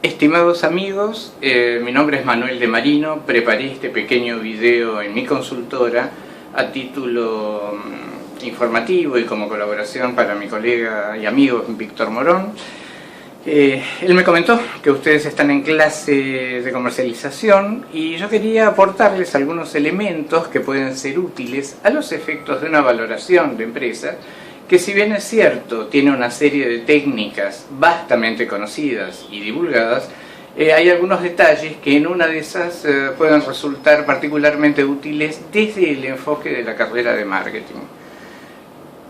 Estimados amigos, mi nombre es Manuel de Marino. Preparé este pequeño video en mi consultora a título informativo y como colaboración para mi colega y amigo Víctor Morón. Él me comentó que ustedes están en clase de comercialización y yo quería aportarles algunos elementos que pueden ser útiles a los efectos de una valoración de empresas que, si bien es cierto, tiene una serie de técnicas vastamente conocidas y divulgadas, hay algunos detalles que en una de esas pueden resultar particularmente útiles desde el enfoque de la carrera de marketing.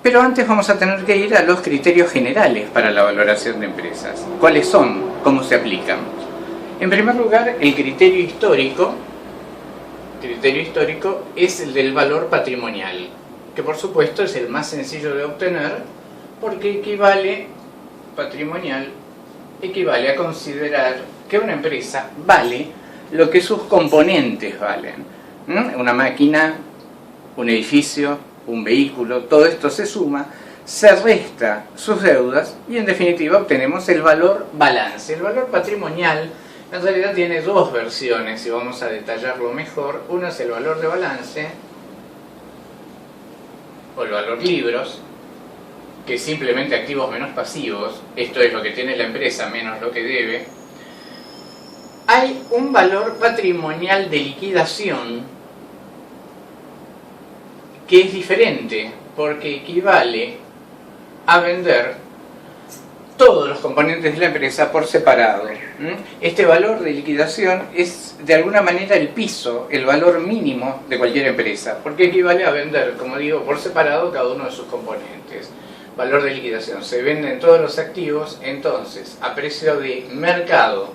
Pero antes vamos a tener que ir a los criterios generales para la valoración de empresas. ¿Cuáles son? ¿Cómo se aplican? En primer lugar, el criterio histórico es el del valor patrimonial, que por supuesto es el más sencillo de obtener porque patrimonial equivale a considerar que una empresa vale lo que sus componentes valen. Una máquina, un edificio, un vehículo, todo esto se suma, se resta sus deudas y en definitiva obtenemos el valor balance. El valor patrimonial en realidad tiene dos versiones y vamos a detallarlo mejor. Una es el valor de balance o el valor libros, que es simplemente activos menos pasivos, esto es lo que tiene la empresa menos lo que debe. Hay un valor patrimonial de liquidación que es diferente porque equivale a vender todos los componentes de la empresa por separado. Este valor de liquidación es de alguna manera el piso, el valor mínimo de cualquier empresa, porque equivale a vender, como digo, por separado cada uno de sus componentes. Valor de liquidación: se venden todos los activos, entonces a precio de mercado,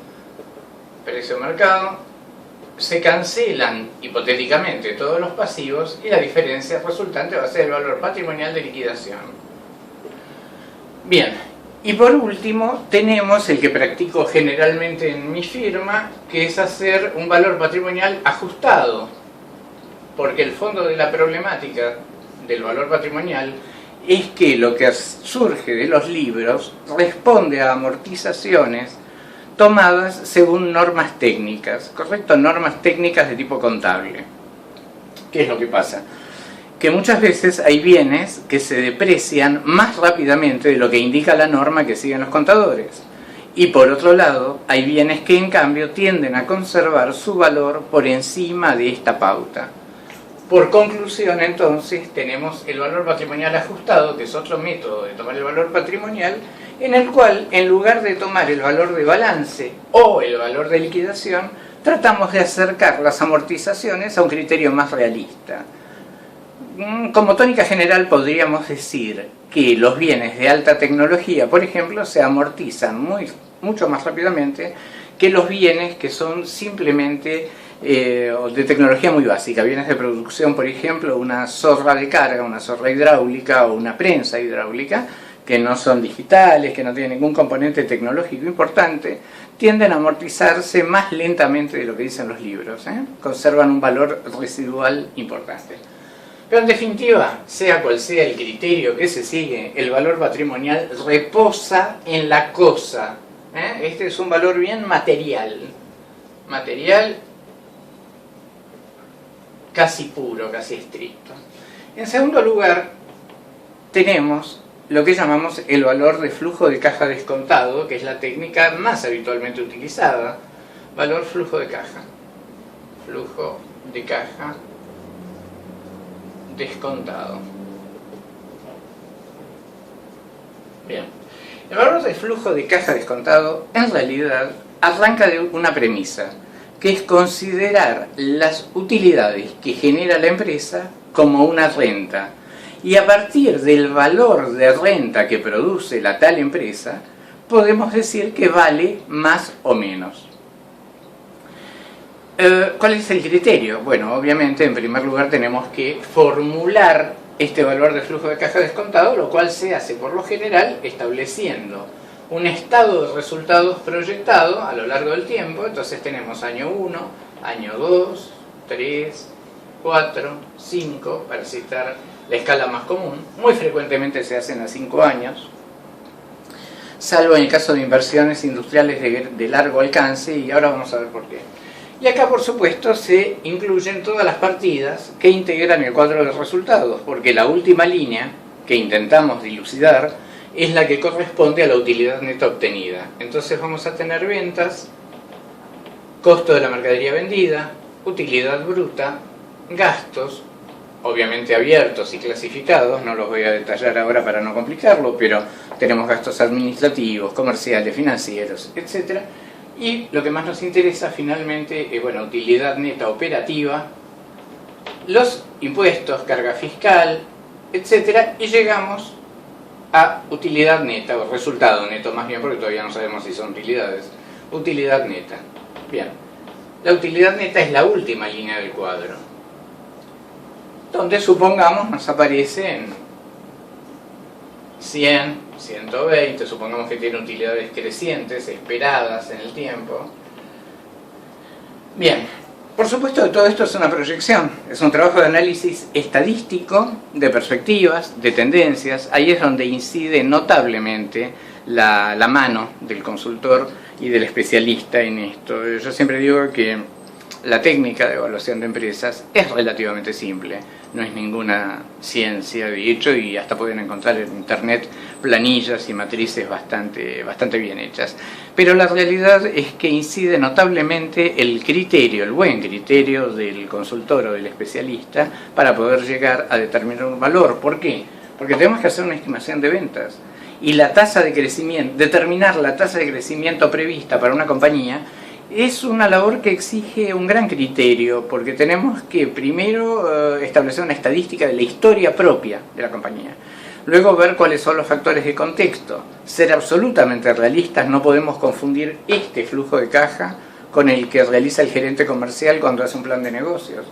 se cancelan hipotéticamente todos los pasivos y la diferencia resultante va a ser el valor patrimonial de liquidación. Bien. Y por último tenemos el que practico generalmente en mi firma, que es hacer un valor patrimonial ajustado, porque el fondo de la problemática del valor patrimonial es que lo que surge de los libros responde a amortizaciones tomadas según normas técnicas, ¿correcto? Normas técnicas de tipo contable. ¿Qué es lo que pasa? Que muchas veces hay bienes que se deprecian más rápidamente de lo que indica la norma que siguen los contadores. Y por otro lado, hay bienes que en cambio tienden a conservar su valor por encima de esta pauta. Por conclusión, entonces, tenemos el valor patrimonial ajustado, que es otro método de tomar el valor patrimonial, en el cual, en lugar de tomar el valor de balance o el valor de liquidación, tratamos de acercar las amortizaciones a un criterio más realista. Como tónica general podríamos decir que los bienes de alta tecnología, por ejemplo, se amortizan mucho más rápidamente que los bienes que son simplemente de tecnología muy básica. Bienes de producción, por ejemplo, una zorra de carga, una zorra hidráulica o una prensa hidráulica, que no son digitales, que no tienen ningún componente tecnológico importante, tienden a amortizarse más lentamente de lo que dicen los libros, conservan un valor residual importante. Pero en definitiva, sea cual sea el criterio que se sigue, el valor patrimonial reposa en la cosa. Este es un valor bien material, casi puro, casi estricto. En segundo lugar, tenemos lo que llamamos el valor de flujo de caja descontado, que es la técnica más habitualmente utilizada. Valor flujo de caja descontado. Bien, el valor de flujo de caja descontado en realidad arranca de una premisa, que es considerar las utilidades que genera la empresa como una renta, y a partir del valor de renta que produce la tal empresa podemos decir que vale más o menos. ¿Cuál es el criterio? Bueno, obviamente en primer lugar tenemos que formular este valor de flujo de caja descontado, lo cual se hace por lo general estableciendo un estado de resultados proyectado a lo largo del tiempo. Entonces tenemos año 1, año 2, 3, 4, 5, para citar la escala más común. Muy frecuentemente se hacen a 5 años. salvo en el caso de inversiones industriales de largo alcance, y ahora vamos a ver por qué. Y acá, por supuesto, se incluyen todas las partidas que integran el cuadro de resultados, porque la última línea que intentamos dilucidar es la que corresponde a la utilidad neta obtenida. Entonces vamos a tener ventas, costo de la mercadería vendida, utilidad bruta, gastos, obviamente abiertos y clasificados, no los voy a detallar ahora para no complicarlo, pero tenemos gastos administrativos, comerciales, financieros, etc. Y lo que más nos interesa finalmente es, bueno, utilidad neta operativa, los impuestos, carga fiscal, etc. Y llegamos a utilidad neta, o resultado neto más bien, porque todavía no sabemos si son utilidades. Utilidad neta. Bien, la utilidad neta es la última línea del cuadro, donde supongamos nos aparecen 100, 120, supongamos que tiene utilidades crecientes, esperadas en el tiempo. Bien, por supuesto que todo esto es una proyección, es un trabajo de análisis estadístico, de perspectivas, de tendencias. Ahí es donde incide notablemente la mano del consultor y del especialista en esto. Yo siempre digo que la técnica de evaluación de empresas es relativamente simple, no es ninguna ciencia de hecho, y hasta pueden encontrar en internet planillas y matrices bastante bien hechas. Pero la realidad es que incide notablemente el criterio, el buen criterio del consultor o del especialista para poder llegar a determinar un valor. ¿Por qué? Porque tenemos que hacer una estimación de ventas. Y la tasa de crecimiento, determinar la tasa de crecimiento prevista para una compañía, es una labor que exige un gran criterio, porque tenemos que primero establecer una estadística de la historia propia de la compañía. Luego ver cuáles son los factores de contexto. Ser absolutamente realistas, no podemos confundir este flujo de caja con el que realiza el gerente comercial cuando hace un plan de negocios.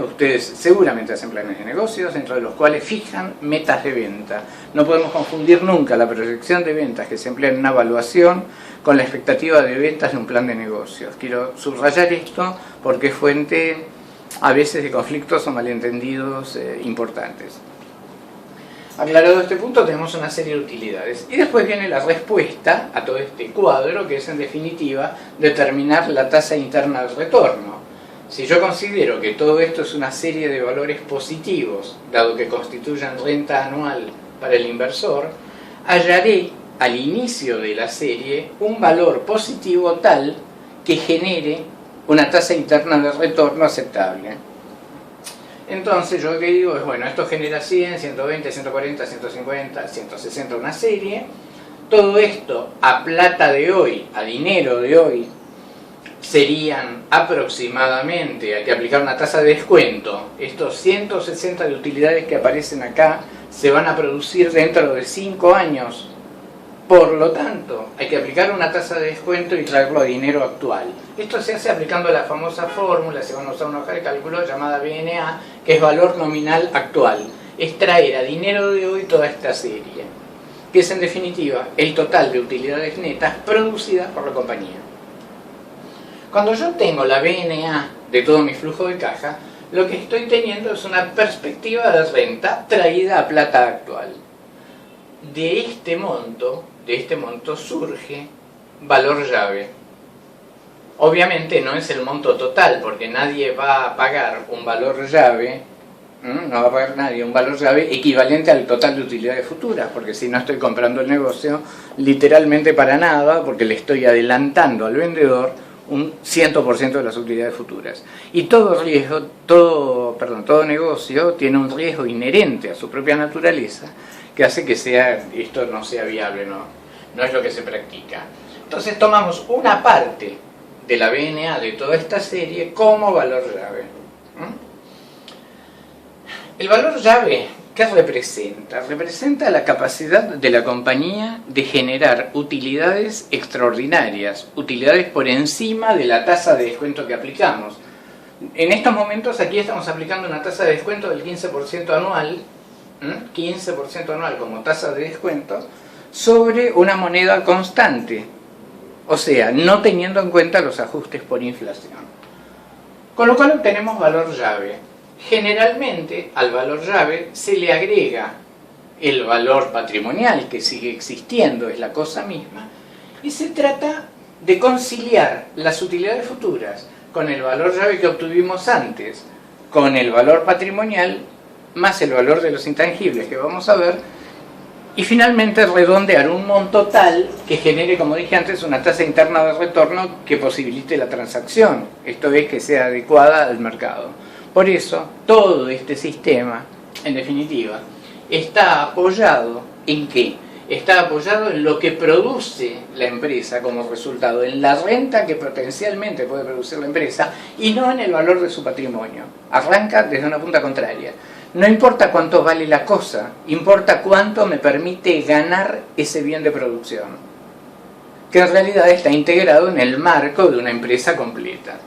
Ustedes seguramente hacen planes de negocios, dentro de los cuales fijan metas de venta. No podemos confundir nunca la proyección de ventas que se emplea en una evaluación con la expectativa de ventas de un plan de negocios. Quiero subrayar esto porque es fuente a veces de conflictos o malentendidos importantes. Aclarado este punto, tenemos una serie de utilidades. Y después viene la respuesta a todo este cuadro, que es en definitiva determinar la tasa interna de retorno. Si yo considero que todo esto es una serie de valores positivos, dado que constituyen renta anual para el inversor, hallaré al inicio de la serie un valor positivo tal que genere una tasa interna de retorno aceptable. Entonces yo lo que digo es, bueno, esto genera 100, 120, 140, 150, 160, una serie. Todo esto a plata de hoy, a dinero de hoy, serían aproximadamente, hay que aplicar una tasa de descuento, estos 160 de utilidades que aparecen acá se van a producir dentro de 5 años. Por lo tanto, hay que aplicar una tasa de descuento y traerlo a dinero actual. Esto se hace aplicando la famosa fórmula, se van a usar una hoja de cálculo llamada BNA, que es valor nominal actual. Es traer a dinero de hoy toda esta serie, que es en definitiva el total de utilidades netas producidas por la compañía. Cuando yo tengo la BNA de todo mi flujo de caja, lo que estoy teniendo es una perspectiva de renta traída a plata actual. De este monto surge valor llave. Obviamente no es el monto total, porque nadie va a pagar un valor llave, no va a pagar nadie un valor llave equivalente al total de utilidades futuras, porque si no estoy comprando el negocio literalmente para nada, porque le estoy adelantando al vendedor un 100% de las utilidades futuras. Y todo negocio tiene un riesgo inherente a su propia naturaleza que hace que esto no sea viable, no es lo que se practica. Entonces tomamos una parte de la BNA de toda esta serie como valor llave. El valor llave, ¿qué representa? Representa la capacidad de la compañía de generar utilidades extraordinarias, utilidades por encima de la tasa de descuento que aplicamos. En estos momentos aquí estamos aplicando una tasa de descuento del 15% anual, 15% anual como tasa de descuento, sobre una moneda constante, o sea, no teniendo en cuenta los ajustes por inflación. Con lo cual obtenemos valor llave. Generalmente al valor llave se le agrega el valor patrimonial que sigue existiendo, es la cosa misma, y se trata de conciliar las utilidades futuras con el valor llave que obtuvimos antes, con el valor patrimonial, más el valor de los intangibles que vamos a ver, y finalmente redondear un monto tal que genere, como dije antes, una tasa interna de retorno que posibilite la transacción, esto es, que sea adecuada al mercado. Por eso, todo este sistema, en definitiva, está apoyado ¿en qué? Está apoyado en lo que produce la empresa como resultado, en la renta que potencialmente puede producir la empresa y no en el valor de su patrimonio. Arranca desde una punta contraria. No importa cuánto vale la cosa, importa cuánto me permite ganar ese bien de producción, que en realidad está integrado en el marco de una empresa completa.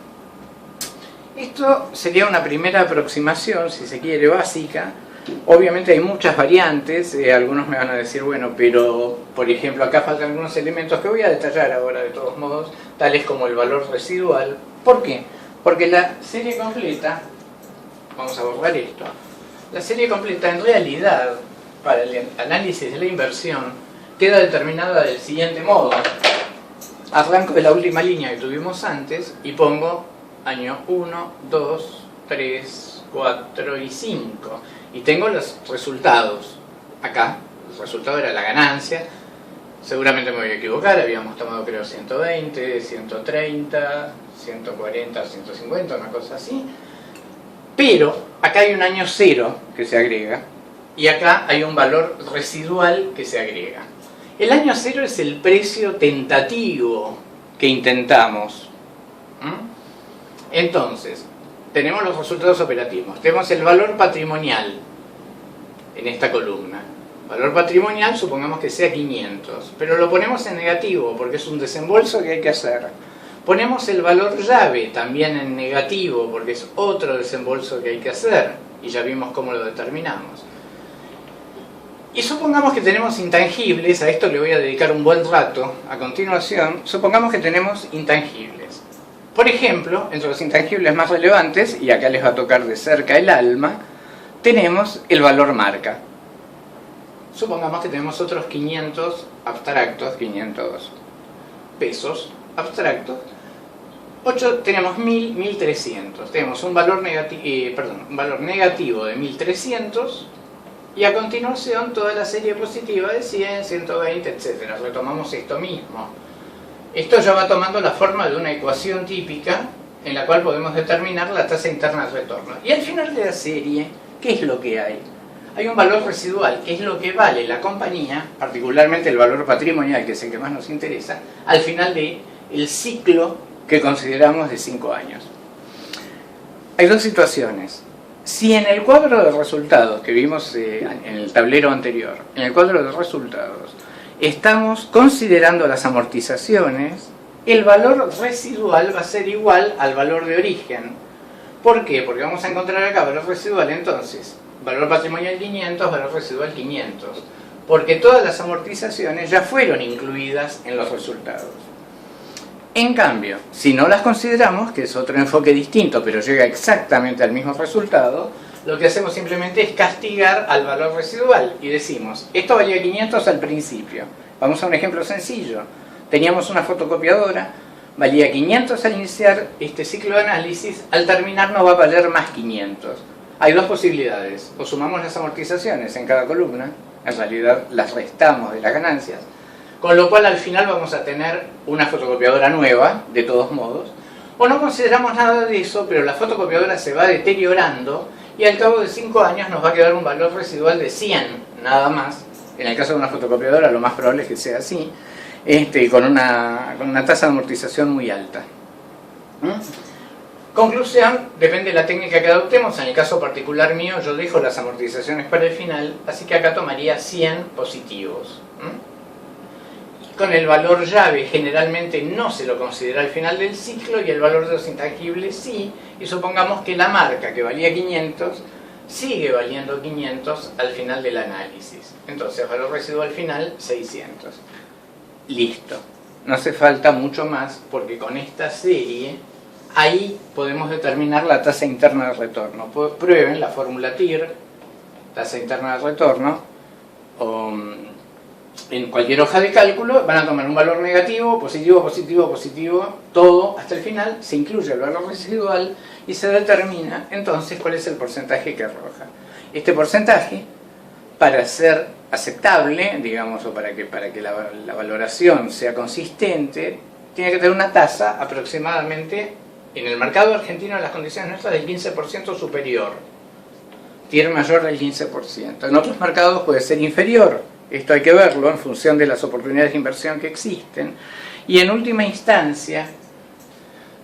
Esto sería una primera aproximación, si se quiere, básica. Obviamente hay muchas variantes, algunos me van a decir, bueno, pero por ejemplo acá faltan algunos elementos que voy a detallar ahora de todos modos, tales como el valor residual. ¿Por qué? Porque la serie completa, vamos a borrar esto, la serie completa en realidad, para el análisis de la inversión, queda determinada del siguiente modo. Arranco de la última línea que tuvimos antes y pongo año 1, 2, 3, 4 y 5. Y tengo los resultados. Acá, el resultado era la ganancia. Seguramente me voy a equivocar, habíamos tomado creo 120, 130, 140, 150, una cosa así. Pero acá hay un año cero que se agrega y acá hay un valor residual que se agrega. El año cero es el precio tentativo que intentamos. Entonces, tenemos los resultados operativos, tenemos el valor patrimonial en esta columna. Valor patrimonial supongamos que sea 500, pero lo ponemos en negativo porque es un desembolso que hay que hacer. Ponemos el valor llave también en negativo porque es otro desembolso que hay que hacer y ya vimos cómo lo determinamos. Y supongamos que tenemos intangibles, a esto le voy a dedicar un buen rato a continuación. Supongamos que tenemos intangibles. Por ejemplo, entre los intangibles más relevantes, y acá les va a tocar de cerca el alma, tenemos el valor marca. Supongamos que tenemos otros 500 abstractos, 500 pesos abstractos. Tenemos 1000, 1300. Tenemos un valor negativo de 1300 y a continuación toda la serie positiva de 100, 120, etc. Retomamos esto mismo. Esto ya va tomando la forma de una ecuación típica en la cual podemos determinar la tasa interna de retorno. Y al final de la serie, ¿qué es lo que hay? Hay un valor residual, que es lo que vale la compañía, particularmente el valor patrimonial, que es el que más nos interesa, al final del ciclo que consideramos de 5 años. Hay dos situaciones. Si en el cuadro de resultados que vimos en el tablero anterior, en el cuadro de resultados, estamos considerando las amortizaciones, el valor residual va a ser igual al valor de origen. ¿Por qué? Porque vamos a encontrar acá valor residual, entonces, valor patrimonial 500, valor residual 500. Porque todas las amortizaciones ya fueron incluidas en los resultados. En cambio, si no las consideramos, que es otro enfoque distinto, pero llega exactamente al mismo resultado, lo que hacemos simplemente es castigar al valor residual y decimos, esto valía 500 al principio. Vamos a un ejemplo sencillo. Teníamos una fotocopiadora, valía 500 al iniciar este ciclo de análisis, al terminar no va a valer más 500. Hay dos posibilidades, o sumamos las amortizaciones en cada columna, en realidad las restamos de las ganancias, con lo cual al final vamos a tener una fotocopiadora nueva, de todos modos, o no consideramos nada de eso, pero la fotocopiadora se va deteriorando y al cabo de 5 años nos va a quedar un valor residual de 100, nada más. En el caso de una fotocopiadora lo más probable es que sea así, con una tasa de amortización muy alta. Conclusión, depende de la técnica que adoptemos. En el caso particular mío yo dejo las amortizaciones para el final, así que acá tomaría 100 positivos. Con el valor llave generalmente no se lo considera al final del ciclo y el valor de los intangibles sí, y supongamos que la marca que valía 500 sigue valiendo 500 al final del análisis. Entonces valor residual final 600. Listo. No hace falta mucho más porque con esta serie ahí podemos determinar la tasa interna de retorno. Prueben la fórmula TIR, tasa interna de retorno, o en cualquier hoja de cálculo, van a tomar un valor negativo, positivo, positivo, positivo, todo hasta el final, se incluye el valor residual y se determina entonces cuál es el porcentaje que arroja. Este porcentaje, para ser aceptable, digamos, o para que la valoración sea consistente, tiene que tener una tasa aproximadamente, en el mercado argentino, en las condiciones nuestras, del 15% superior. Tiene mayor del 15%. En otros mercados puede ser inferior. Esto hay que verlo en función de las oportunidades de inversión que existen. Y en última instancia,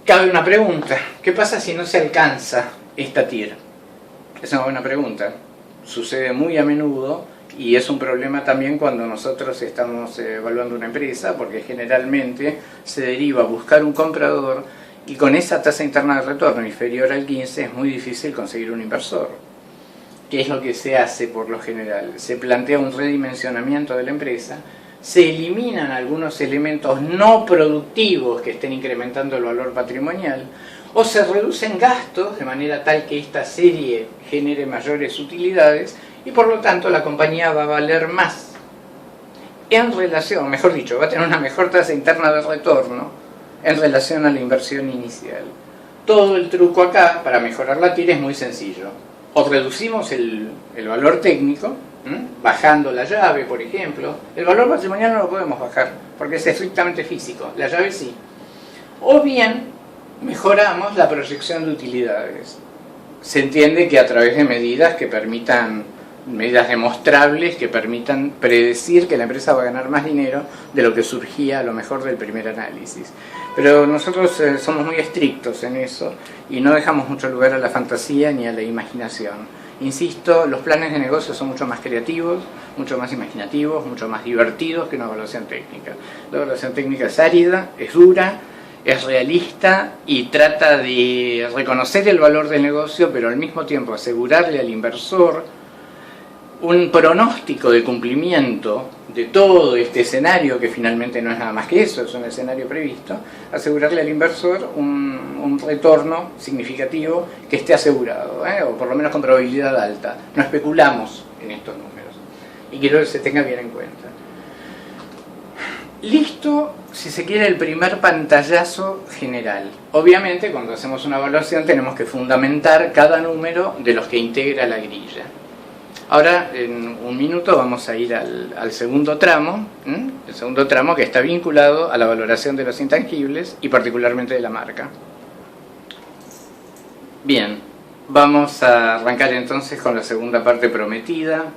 cabe una pregunta. ¿Qué pasa si no se alcanza esta TIR? Es una buena pregunta. Sucede muy a menudo y es un problema también cuando nosotros estamos evaluando una empresa, porque generalmente se deriva a buscar un comprador y con esa tasa interna de retorno inferior al 15 es muy difícil conseguir un inversor. ¿Qué es lo que se hace por lo general? Se plantea un redimensionamiento de la empresa, se eliminan algunos elementos no productivos que estén incrementando el valor patrimonial, o se reducen gastos de manera tal que esta serie genere mayores utilidades y por lo tanto la compañía va a valer más en relación, mejor dicho, va a tener una mejor tasa interna de retorno en relación a la inversión inicial. Todo el truco acá para mejorar la TIR es muy sencillo. O reducimos el valor técnico, bajando la llave, por ejemplo. El valor patrimonial no lo podemos bajar, porque es estrictamente físico, la llave sí. O bien, mejoramos la proyección de utilidades. Se entiende que a través de medidas que permitan, medidas demostrables, que permitan predecir que la empresa va a ganar más dinero de lo que surgía a lo mejor del primer análisis. Pero nosotros somos muy estrictos en eso y no dejamos mucho lugar a la fantasía ni a la imaginación. Insisto, los planes de negocio son mucho más creativos, mucho más imaginativos, mucho más divertidos que una evaluación técnica. La evaluación técnica es árida, es dura, es realista y trata de reconocer el valor del negocio, pero al mismo tiempo asegurarle al inversor un pronóstico de cumplimiento de todo este escenario, que finalmente no es nada más que eso, es un escenario previsto, asegurarle al inversor un retorno significativo que esté asegurado, o por lo menos con probabilidad alta. No especulamos en estos números y quiero que se tenga bien en cuenta. Listo, si se quiere, el primer pantallazo general. Obviamente, cuando hacemos una evaluación tenemos que fundamentar cada número de los que integra la grilla. Ahora, en un minuto, vamos a ir al segundo tramo, el segundo tramo que está vinculado a la valoración de los intangibles y particularmente de la marca. Bien, vamos a arrancar entonces con la segunda parte prometida,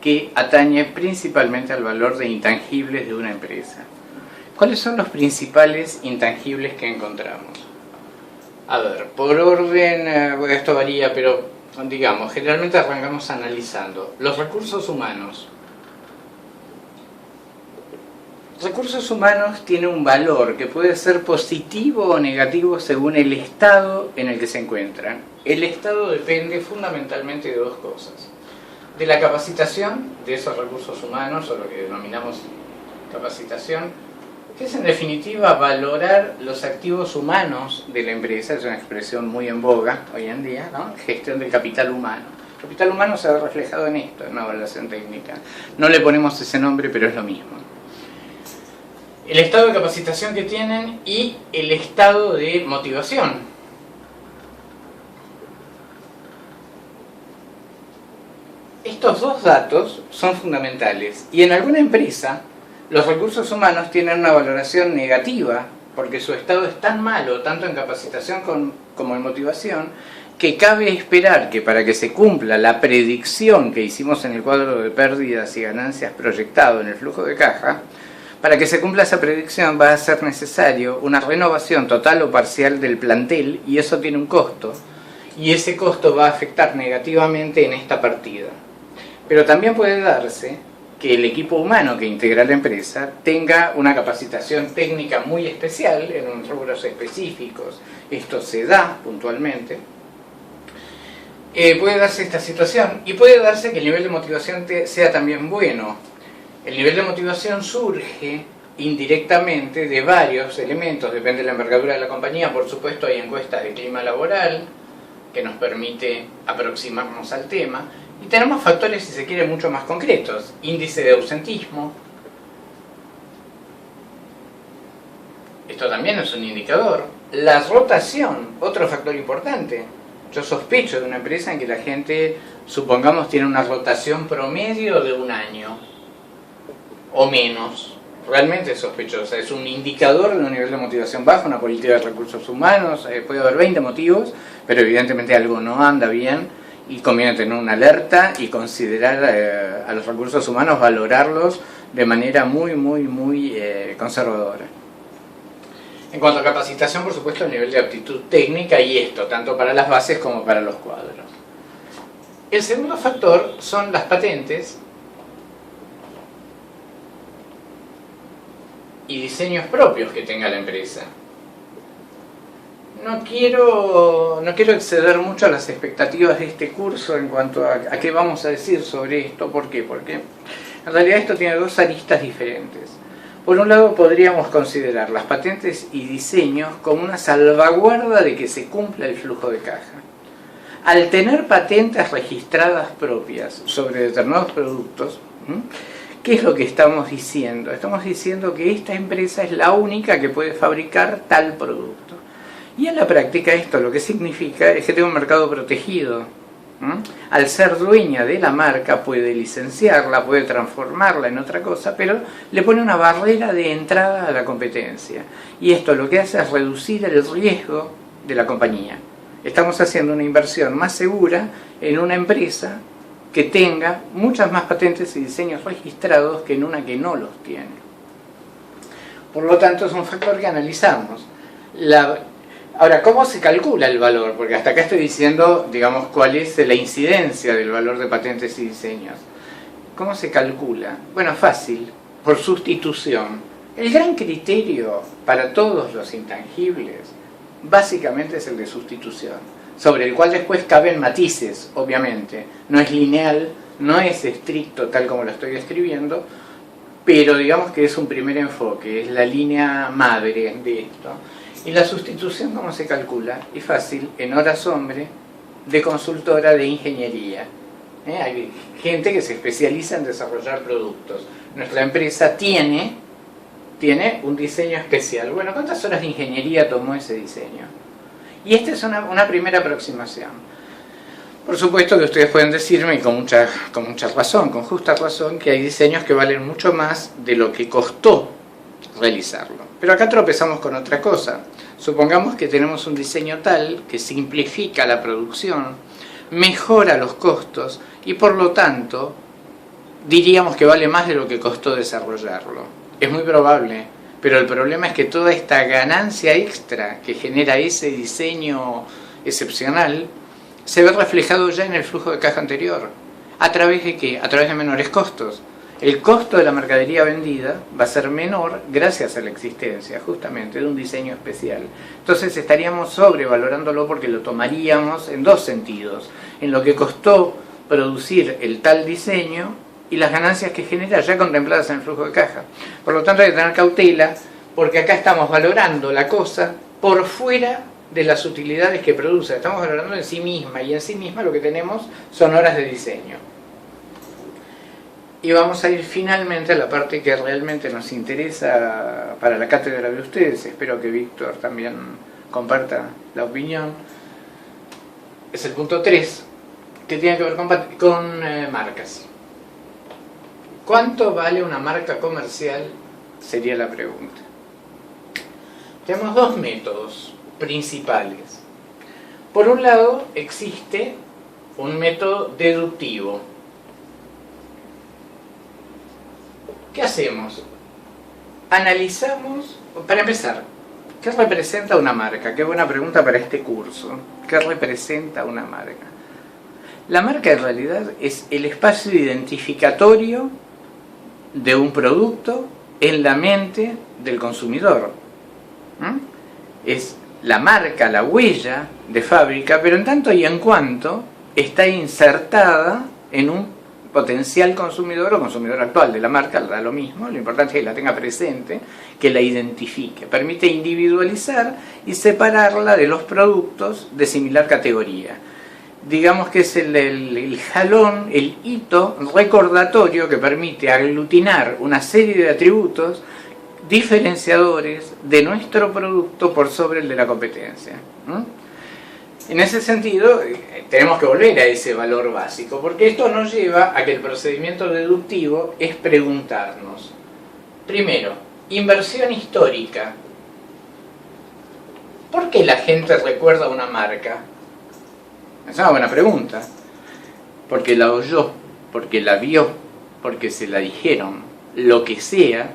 que atañe principalmente al valor de intangibles de una empresa. ¿Cuáles son los principales intangibles que encontramos? A ver, por orden, esto varía, pero digamos, generalmente arrancamos analizando los recursos humanos. Recursos humanos tiene un valor que puede ser positivo o negativo según el estado en el que se encuentran. El estado depende fundamentalmente de dos cosas: de la capacitación de esos recursos humanos, o lo que denominamos capacitación, que es en definitiva valorar los activos humanos de la empresa. Es una expresión muy en boga hoy en día, ¿no? Gestión del capital humano. El capital humano se ve reflejado en esto, en una evaluación técnica. No le ponemos ese nombre, pero es lo mismo. El estado de capacitación que tienen y el estado de motivación. Estos dos datos son fundamentales y en alguna empresa los recursos humanos tienen una valoración negativa porque su estado es tan malo, tanto en capacitación como en motivación, que cabe esperar que para que se cumpla la predicción que hicimos en el cuadro de pérdidas y ganancias proyectado en el flujo de caja, para que se cumpla esa predicción va a ser necesario una renovación total o parcial del plantel, y eso tiene un costo, y ese costo va a afectar negativamente en esta partida. Pero también puede darse que el equipo humano que integra la empresa tenga una capacitación técnica muy especial en unos rubros específicos. Esto se da puntualmente. Puede darse esta situación y puede darse que el nivel de motivación sea también bueno. El nivel de motivación surge indirectamente de varios elementos, depende de la envergadura de la compañía. Por supuesto, hay encuestas de clima laboral que nos permite aproximarnos al tema, Y tenemos factores, si se quiere, mucho más concretos. Índice de ausentismo. Esto también es un indicador. La rotación, otro factor importante. Yo sospecho de una empresa en que la gente, supongamos, tiene una rotación promedio de 1 año o menos. Realmente es sospechosa. Es un indicador de un nivel de motivación bajo, una política de recursos humanos. Puede haber 20 motivos, pero evidentemente algo no anda bien y conviene tener una alerta y considerar a los recursos humanos, valorarlos de manera muy conservadora. En cuanto a capacitación, por supuesto, el nivel de aptitud técnica y esto, tanto para las bases como para los cuadros. El segundo factor son las patentes y diseños propios que tenga la empresa. No quiero exceder mucho a las expectativas de este curso en cuanto a qué vamos a decir sobre esto. ¿Por qué? Porque en realidad esto tiene 2 aristas diferentes. Por un lado, podríamos considerar las patentes y diseños como una salvaguarda de que se cumpla el flujo de caja. Al tener patentes registradas propias sobre determinados productos, ¿qué es lo que estamos diciendo? Estamos diciendo que esta empresa es la única que puede fabricar tal producto. Y en la práctica esto lo que significa es que tiene un mercado protegido. Al ser dueña de la marca puede licenciarla, puede transformarla en otra cosa, pero le pone una barrera de entrada a la competencia. Y esto lo que hace es reducir el riesgo de la compañía. Estamos haciendo una inversión más segura en una empresa que tenga muchas más patentes y diseños registrados que en una que no los tiene. Por lo tanto, es un factor que analizamos. Ahora, ¿cómo se calcula el valor? Porque hasta acá estoy diciendo, digamos, cuál es la incidencia del valor de patentes y diseños. ¿Cómo se calcula? Bueno, fácil, por sustitución. El gran criterio para todos los intangibles, básicamente es el de sustitución, sobre el cual después caben matices, obviamente. No es lineal, no es estricto tal como lo estoy describiendo, pero digamos que es un primer enfoque, es la línea madre de esto. ¿Y la sustitución cómo se calcula? Es fácil, en horas hombre de consultora de ingeniería. Hay gente que se especializa en desarrollar productos. Nuestra empresa tiene un diseño especial. Bueno, ¿cuántas horas de ingeniería tomó ese diseño? Y esta es una primera aproximación. Por supuesto que ustedes pueden decirme, y con mucha razón, con justa razón, que hay diseños que valen mucho más de lo que costó realizarlo. Pero acá tropezamos con otra cosa. Supongamos que tenemos un diseño tal que simplifica la producción, mejora los costos y por lo tanto diríamos que vale más de lo que costó desarrollarlo. Es muy probable, pero el problema es que toda esta ganancia extra que genera ese diseño excepcional se ve reflejado ya en el flujo de caja anterior. ¿A través de qué? A través de menores costos. El costo de la mercadería vendida va a ser menor gracias a la existencia justamente de un diseño especial. Entonces estaríamos sobrevalorándolo porque lo tomaríamos en 2 sentidos. En lo que costó producir el tal diseño y las ganancias que genera ya contempladas en el flujo de caja. Por lo tanto hay que tener cautela porque acá estamos valorando la cosa por fuera de las utilidades que produce. Estamos valorando en sí misma y en sí misma lo que tenemos son horas de diseño. Y vamos a ir finalmente a la parte que realmente nos interesa para la cátedra de ustedes. Espero que Víctor también comparta la opinión. Es el punto 3, que tiene que ver con marcas. ¿Cuánto vale una marca comercial? Sería la pregunta. Tenemos 2 métodos principales. Por un lado, existe un método deductivo. ¿Qué hacemos? Analizamos, para empezar, ¿qué representa una marca? Qué buena pregunta para este curso. ¿Qué representa una marca? La marca en realidad es el espacio identificatorio de un producto en la mente del consumidor. Es la marca, la huella de fábrica, pero en tanto y en cuanto está insertada en un potencial consumidor o consumidor actual de la marca, da lo mismo, lo importante es que la tenga presente, que la identifique, permite individualizar y separarla de los productos de similar categoría. digamos que es el jalón, el hito recordatorio que permite aglutinar una serie de atributos diferenciadores de nuestro producto por sobre el de la competencia. En ese sentido, tenemos que volver a ese valor básico, porque esto nos lleva a que el procedimiento deductivo es preguntarnos, primero, inversión histórica. ¿Por qué la gente recuerda una marca? Es una buena pregunta. Porque la oyó, porque la vio, porque se la dijeron, lo que sea,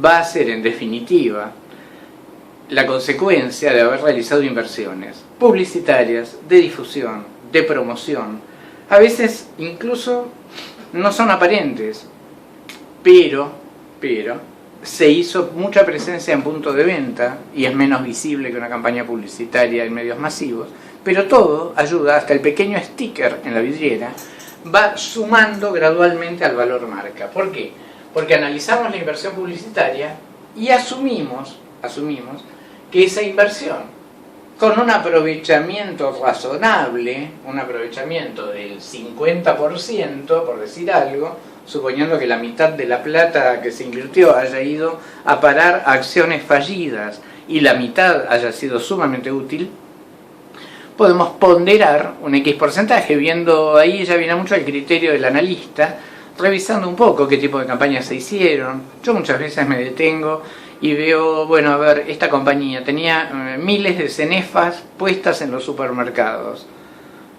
va a ser en definitiva la consecuencia de haber realizado inversiones publicitarias, de difusión, de promoción. A veces incluso no son aparentes, pero se hizo mucha presencia en punto de venta y es menos visible que una campaña publicitaria en medios masivos, pero todo ayuda, hasta el pequeño sticker en la vidriera va sumando gradualmente al valor marca. ¿Por qué? Porque analizamos la inversión publicitaria y asumimos que esa inversión, con un aprovechamiento razonable, un aprovechamiento del 50%, por decir algo, suponiendo que la mitad de la plata que se invirtió haya ido a parar a acciones fallidas y la mitad haya sido sumamente útil, podemos ponderar un X porcentaje, viendo ahí ya viene mucho el criterio del analista, revisando un poco qué tipo de campañas se hicieron. Yo muchas veces me detengo y veo, bueno, a ver, esta compañía tenía miles de cenefas puestas en los supermercados.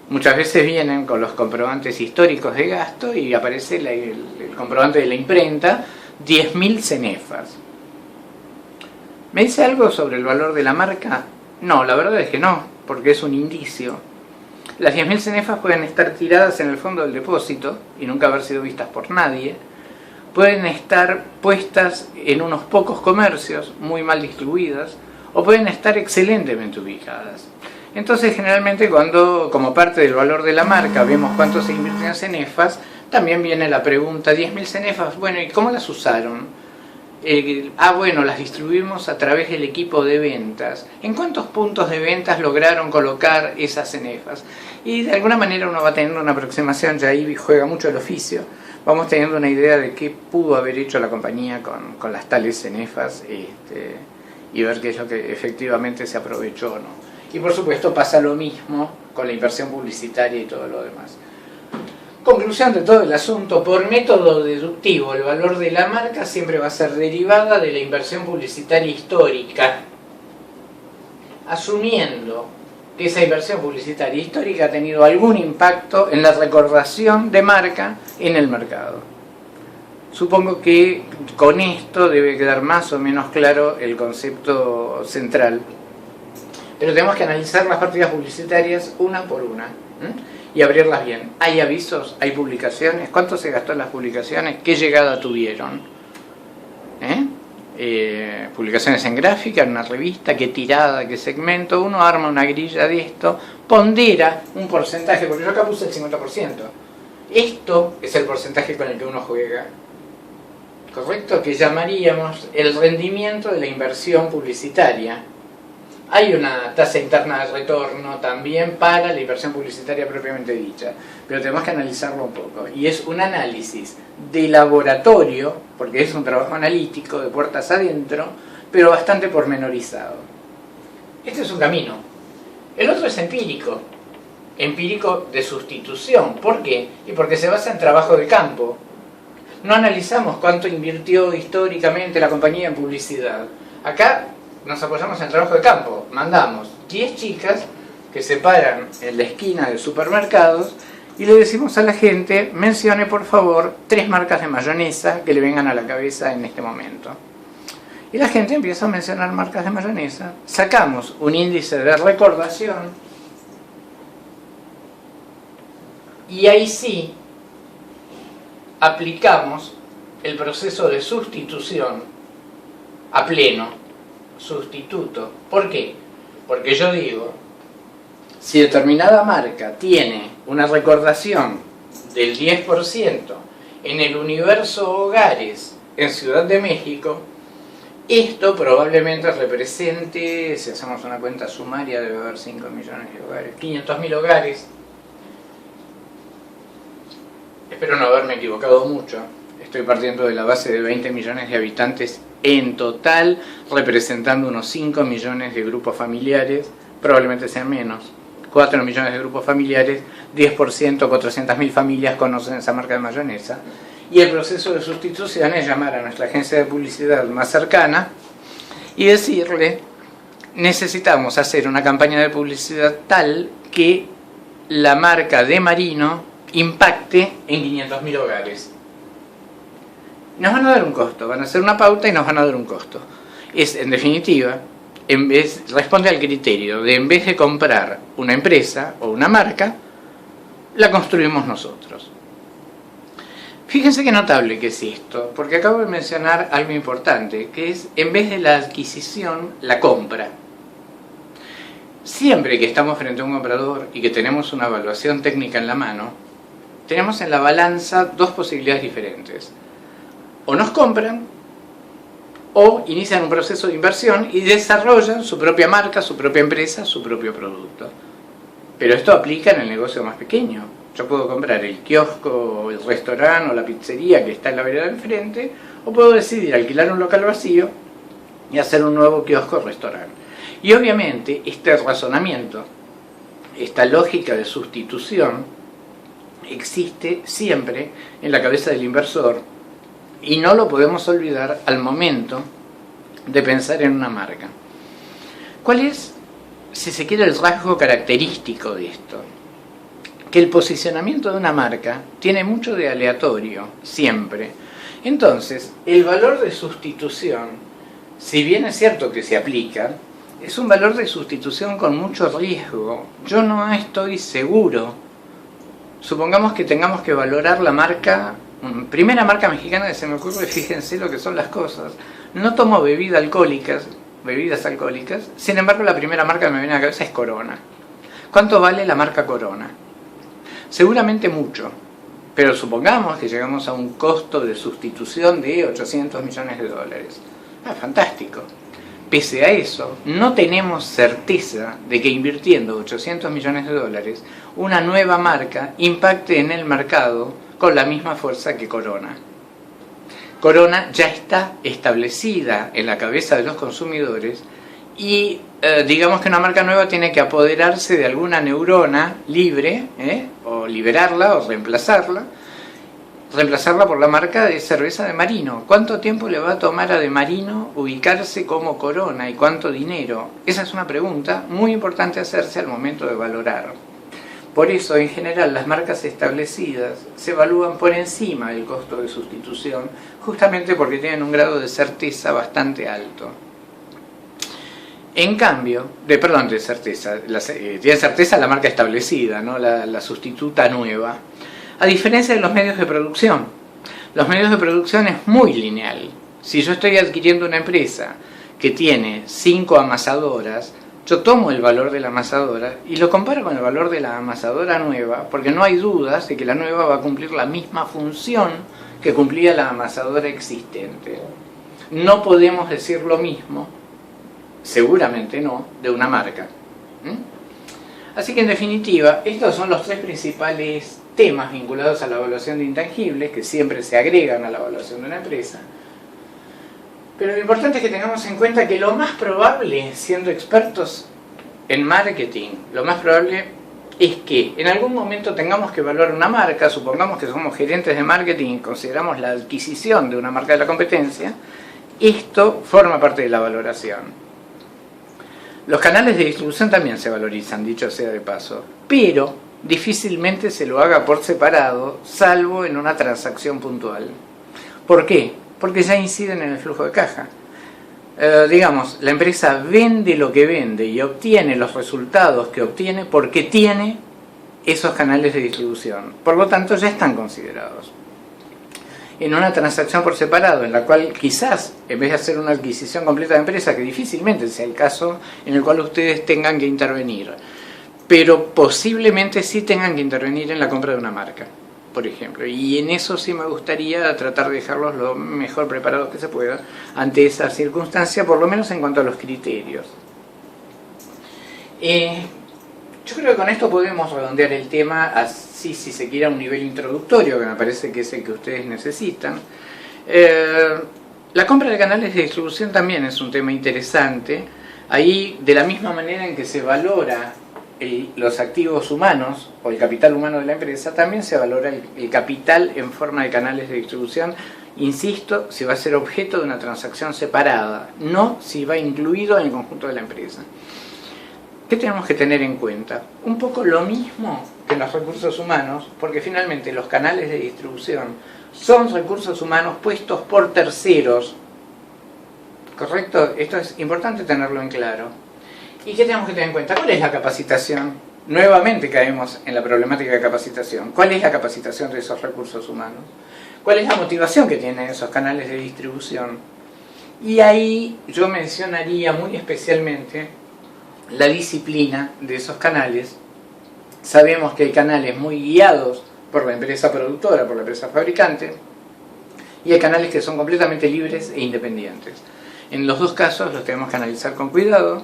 Muchas veces vienen con los comprobantes históricos de gasto y aparece el comprobante de la imprenta, 10.000 cenefas. ¿Me dice algo sobre el valor de la marca? No, la verdad es que no, porque es un indicio. Las 10.000 cenefas pueden estar tiradas en el fondo del depósito y nunca haber sido vistas por nadie. Pueden estar puestas en unos pocos comercios, muy mal distribuidas, o pueden estar excelentemente ubicadas. Entonces, generalmente, cuando, como parte del valor de la marca, vemos cuánto se invierte en cenefas, también viene la pregunta, 10.000 cenefas, bueno, ¿y cómo las usaron? Bueno, las distribuimos a través del equipo de ventas. ¿En cuántos puntos de ventas lograron colocar esas cenefas? Y de alguna manera uno va teniendo una aproximación, ya ahí juega mucho el oficio, vamos teniendo una idea de qué pudo haber hecho la compañía con las tales cenefas y ver qué es lo que efectivamente se aprovechó o no. Y por supuesto pasa lo mismo con la inversión publicitaria y todo lo demás. Conclusión de todo el asunto, por método deductivo, el valor de la marca siempre va a ser derivada de la inversión publicitaria histórica, asumiendo que esa inversión publicitaria histórica ha tenido algún impacto en la recordación de marca en el mercado. Supongo que con esto debe quedar más o menos claro el concepto central. Pero tenemos que analizar las partidas publicitarias una por una y abrirlas bien. ¿Hay avisos? ¿Hay publicaciones? ¿Cuánto se gastó en las publicaciones? ¿Qué llegada tuvieron? Publicaciones en gráfica, en una revista, qué tirada, qué segmento. Uno arma una grilla de esto, pondera un porcentaje, porque yo acá puse el 50%. Esto es el porcentaje con el que uno juega, ¿correcto? Que llamaríamos el rendimiento de la inversión publicitaria. Hay una tasa interna de retorno también para la inversión publicitaria propiamente dicha, pero tenemos que analizarlo un poco. Y es un análisis de laboratorio, porque es un trabajo analítico de puertas adentro, pero bastante pormenorizado. Este es un camino. El otro es empírico de sustitución. ¿Por qué? Y porque se basa en trabajo de campo. No analizamos cuánto invirtió históricamente la compañía en publicidad. Acá nos apoyamos en trabajo de campo, mandamos 10 chicas que se paran en la esquina de supermercados y le decimos a la gente, mencione por favor 3 marcas de mayonesa que le vengan a la cabeza en este momento. Y la gente empieza a mencionar marcas de mayonesa, sacamos un índice de recordación y ahí sí aplicamos el proceso de sustitución a pleno. Sustituto. ¿Por qué? Porque yo digo, si determinada marca tiene una recordación del 10% en el universo hogares en Ciudad de México, esto probablemente represente, si hacemos una cuenta sumaria, debe haber 5 millones de hogares, 500.000 hogares, espero no haberme equivocado mucho. Estoy partiendo de la base de 20 millones de habitantes en total, representando unos 5 millones de grupos familiares, probablemente sean menos. 4 millones de grupos familiares, 10%, 400.000 familias conocen esa marca de mayonesa. Y el proceso de sustitución es llamar a nuestra agencia de publicidad más cercana y decirle: necesitamos hacer una campaña de publicidad tal que la marca de Marino impacte en 500.000 hogares. Nos van a dar un costo, van a hacer una pauta y nos van a dar un costo. Es, en definitiva, responde al criterio de, en vez de comprar una empresa o una marca, la construimos nosotros. Fíjense qué notable que es esto, porque acabo de mencionar algo importante, que es, en vez de la adquisición, la compra. Siempre que estamos frente a un comprador y que tenemos una evaluación técnica en la mano, tenemos en la balanza dos posibilidades diferentes. O nos compran, o inician un proceso de inversión y desarrollan su propia marca, su propia empresa, su propio producto. Pero esto aplica en el negocio más pequeño. Yo puedo comprar el kiosco, el restaurante o la pizzería que está en la vereda del frente, o puedo decidir alquilar un local vacío y hacer un nuevo kiosco o restaurante. Y obviamente este razonamiento, esta lógica de sustitución, existe siempre en la cabeza del inversor y no lo podemos olvidar al momento de pensar en una marca. ¿Cuál es, si se quiere, el rasgo característico de esto? Que el posicionamiento de una marca tiene mucho de aleatorio, siempre. Entonces, el valor de sustitución, si bien es cierto que se aplica, es un valor de sustitución con mucho riesgo. Yo no estoy seguro. Supongamos que tengamos que valorar la marca, primera marca mexicana que se me ocurre, fíjense lo que son las cosas. No tomo bebidas alcohólicas, sin embargo la primera marca que me viene a la cabeza es Corona. ¿Cuánto vale la marca Corona? Seguramente mucho, pero supongamos que llegamos a un costo de sustitución de 800 millones de dólares. Fantástico. Pese a eso, no tenemos certeza de que invirtiendo 800 millones de dólares, una nueva marca impacte en el mercado con la misma fuerza que Corona. Corona ya está establecida en la cabeza de los consumidores y digamos que una marca nueva tiene que apoderarse de alguna neurona libre, o liberarla o reemplazarla por la marca de cerveza de Marino. ¿Cuánto tiempo le va a tomar a de Marino ubicarse como Corona y cuánto dinero? Esa es una pregunta muy importante hacerse al momento de valorar. Por eso, en general, las marcas establecidas se evalúan por encima del costo de sustitución, justamente porque tienen un grado de certeza bastante alto. En cambio, tiene certeza la marca establecida, ¿no? la sustituta nueva. A diferencia de los medios de producción. Los medios de producción es muy lineal. Si yo estoy adquiriendo una empresa que tiene 5 amasadoras, yo tomo el valor de la amasadora y lo comparo con el valor de la amasadora nueva, porque no hay dudas de que la nueva va a cumplir la misma función que cumplía la amasadora existente. No podemos decir lo mismo, seguramente no, de una marca. Así que en definitiva, estos son los tres principales temas vinculados a la evaluación de intangibles que siempre se agregan a la evaluación de una empresa. Pero lo importante es que tengamos en cuenta que lo más probable, siendo expertos en marketing, lo más probable es que en algún momento tengamos que evaluar una marca. Supongamos que somos gerentes de marketing y consideramos la adquisición de una marca de la competencia. Esto forma parte de la valoración. Los canales de distribución también se valorizan, dicho sea de paso, pero difícilmente se lo haga por separado, salvo en una transacción puntual. ¿Por qué? Porque ya inciden en el flujo de caja. Digamos, la empresa vende lo que vende y obtiene los resultados que obtiene porque tiene esos canales de distribución. Por lo tanto, ya están considerados. En una transacción por separado, en la cual quizás, en vez de hacer una adquisición completa de empresa, que difícilmente sea el caso en el cual ustedes tengan que intervenir, pero posiblemente sí tengan que intervenir en la compra de una marca, por ejemplo. Y en eso sí me gustaría tratar de dejarlos lo mejor preparados que se pueda ante esa circunstancia, por lo menos en cuanto a los criterios. Yo creo que con esto podemos redondear el tema sí, si se quiere, a un nivel introductorio, que me parece que es el que ustedes necesitan. La compra de canales de distribución también es un tema interesante. Ahí, de la misma manera en que se valora los activos humanos o el capital humano de la empresa, también se valora el capital en forma de canales de distribución. Insisto, si va a ser objeto de una transacción separada, no si va incluido en el conjunto de la empresa. ¿Qué tenemos que tener en cuenta? Un poco lo mismo que en los recursos humanos, porque finalmente los canales de distribución son recursos humanos puestos por terceros. ¿Correcto? Esto es importante tenerlo en claro. ¿Y qué tenemos que tener en cuenta? ¿Cuál es la capacitación? Nuevamente caemos en la problemática de capacitación. ¿Cuál es la capacitación de esos recursos humanos? ¿Cuál es la motivación que tienen esos canales de distribución? Y ahí yo mencionaría muy especialmente la disciplina de esos canales. Sabemos que hay canales muy guiados por la empresa productora, por la empresa fabricante, y hay canales que son completamente libres e independientes. En los dos casos los tenemos que analizar con cuidado,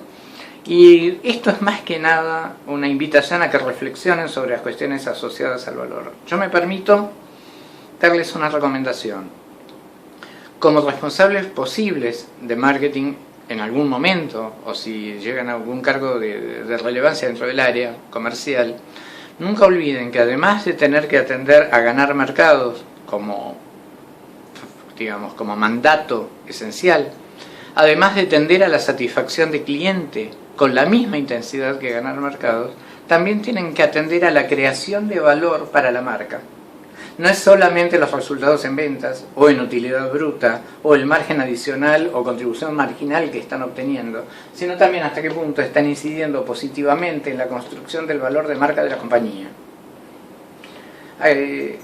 y esto es más que nada una invitación a que reflexionen sobre las cuestiones asociadas al valor. Yo me permito darles una recomendación. Como responsables posibles de marketing en algún momento, o si llegan a algún cargo de relevancia dentro del área comercial, nunca olviden que además de tener que atender a ganar mercados como mandato esencial, además de tender a la satisfacción de cliente con la misma intensidad que ganar mercados, también tienen que atender a la creación de valor para la marca. No es solamente los resultados en ventas, o en utilidad bruta, o el margen adicional o contribución marginal que están obteniendo, sino también hasta qué punto están incidiendo positivamente en la construcción del valor de marca de la compañía.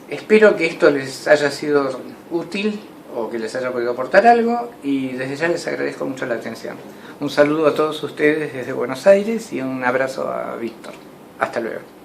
Espero que esto les haya sido útil o que les haya podido aportar algo, y desde ya les agradezco mucho la atención. Un saludo a todos ustedes desde Buenos Aires y un abrazo a Víctor. Hasta luego.